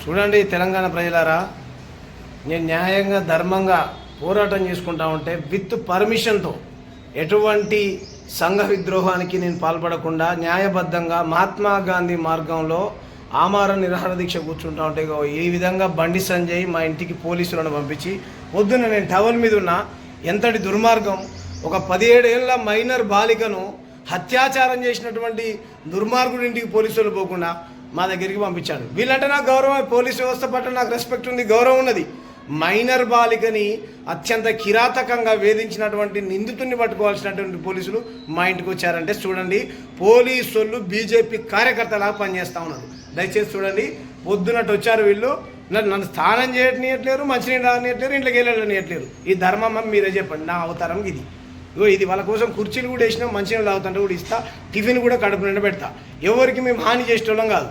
చూడండి తెలంగాణ ప్రజలారా, నేను న్యాయంగా ధర్మంగా పోరాటం చేసుకుంటా ఉంటే విత్ పర్మిషన్తో ఎటువంటి సంఘ విద్రోహానికి నేను పాల్పడకుండా న్యాయబద్ధంగా మహాత్మా గాంధీ మార్గంలో ఆమరణ నిరాహార దీక్ష కూర్చుంటా ఉంటే ఈ విధంగా బండి సంజయ్ మా ఇంటికి పోలీసులను పంపించి పొద్దున్న నేను టవల్ మీద ఉన్న ఎంతటి దుర్మార్గం, ఒక 17 ఏళ్ల మైనర్ బాలికను అత్యాచారం చేసినటువంటి దుర్మార్గుడి ఇంటికి పోలీసులు పోకుండా మా దగ్గరికి పంపించాడు. వీళ్ళంటే నాకు గౌరవం, పోలీసు వ్యవస్థ పట్ల నాకు రెస్పెక్ట్ ఉంది, గౌరవం ఉన్నది. మైనర్ బాలికని అత్యంత కిరాతకంగా వేధించినటువంటి నిందితుడిని పట్టుకోవాల్సినటువంటి పోలీసులు మా ఇంటికి వచ్చారంటే చూడండి, పోలీసులు బీజేపీ కార్యకర్తలాగా పనిచేస్తూ ఉన్నారు. దయచేసి చూడండి, పొద్దునట్టు వచ్చారు వీళ్ళు, నన్ను స్నానం చేయట్లేరు, మంచినీళ్ళు రానియట్లేరు, ఇంట్లోకి వెళ్ళనియట్లేరు. ఈ ధర్మం మీరే చెప్పండి. నా అవతారం ఇది. ఇది వాళ్ళ కోసం కుర్చీలు కూడా వేసినా, మంచినీళ్ళు తాగుతుంటే కూడా ఇస్తా, టిఫిన్ కూడా కడుపు నిండా పెడతా. ఎవరికి మేము హాని చేసేటోళ్ళం కాదు.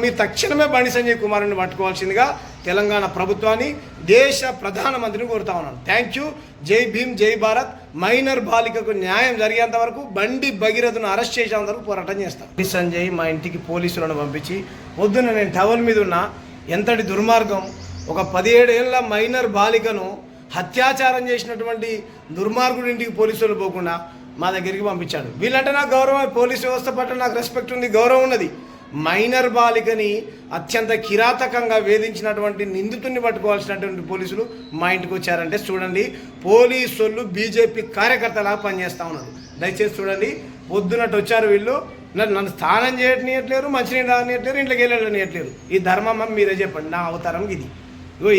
మీరు తక్షణమే బండి సంజయ్ కుమార్ని పట్టుకోవాల్సిందిగా తెలంగాణ ప్రభుత్వాన్ని, దేశ ప్రధానమంత్రిని కోరుతా ఉన్నాను. Thank you. జై భీమ్, జై భారత్. మైనర్ బాలికకు న్యాయం జరిగేంత వరకు, బండి భగీరథను అరెస్ట్ చేసేంత వరకు పోరాటం చేస్తాను. బండి సంజయ్ మా ఇంటికి పోలీసులను పంపించి పొద్దున్న నేను టవల్ మీద ఉన్న ఎంతటి దుర్మార్గం, ఒక 17 ఏళ్ల మైనర్ బాలికను అత్యాచారం చేసినటువంటి దుర్మార్గుడి ఇంటికి పోలీసులు పోకుండా మా దగ్గరికి పంపించాడు. వీళ్ళంటే నాకు గౌరవం, పోలీసు వ్యవస్థ పట్ల నాకు రెస్పెక్ట్ ఉంది, గౌరవం ఉన్నది. మైనర్ బాలికని అత్యంత కిరాతకంగా వేధించినటువంటి నిందితుడిని పట్టుకోవాల్సినటువంటి పోలీసులు మా ఇంటికి వచ్చారంటే చూడండి, పోలీసులు బీజేపీ కార్యకర్తలాగా పనిచేస్తూ ఉన్నారు. దయచేసి చూడండి, పొద్దునట్టు వచ్చారు వీళ్ళు, నన్ను స్నానం చేయట్లేరు, మంచినీళ్ళు రానియట్లేరు, ఇంట్లోకి వెళ్ళనియట్లేరు. ఈ ధర్మం మీరే చెప్పండి. నా అవతారం ఇది.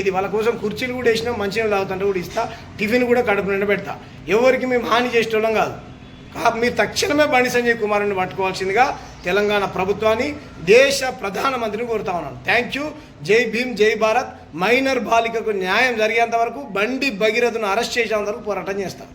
ఇది వాళ్ళ కోసం కుర్చీలు కూడా వేసినా, మంచినీళ్ళు తాగుతుంటే కూడా ఇస్తా, టిఫిన్ కూడా కడుపు నిండా పెడతా. ఎవరికి మేము హాని చేసేటోళ్ళం కాదు. మీరు తక్షణమే బండి సంజయ్ కుమార్ని పట్టుకోవాల్సిందిగా తెలంగాణ ప్రభుత్వాన్ని, దేశ ప్రధానమంత్రిని కోరుతా ఉన్నాను. Thank you. జై భీమ్, జై భారత్. మైనర్ బాలికకు న్యాయం జరిగేంత వరకు, బండి భగీరథను అరెస్ట్ చేసేంత వరకు పోరాటం చేస్తాను.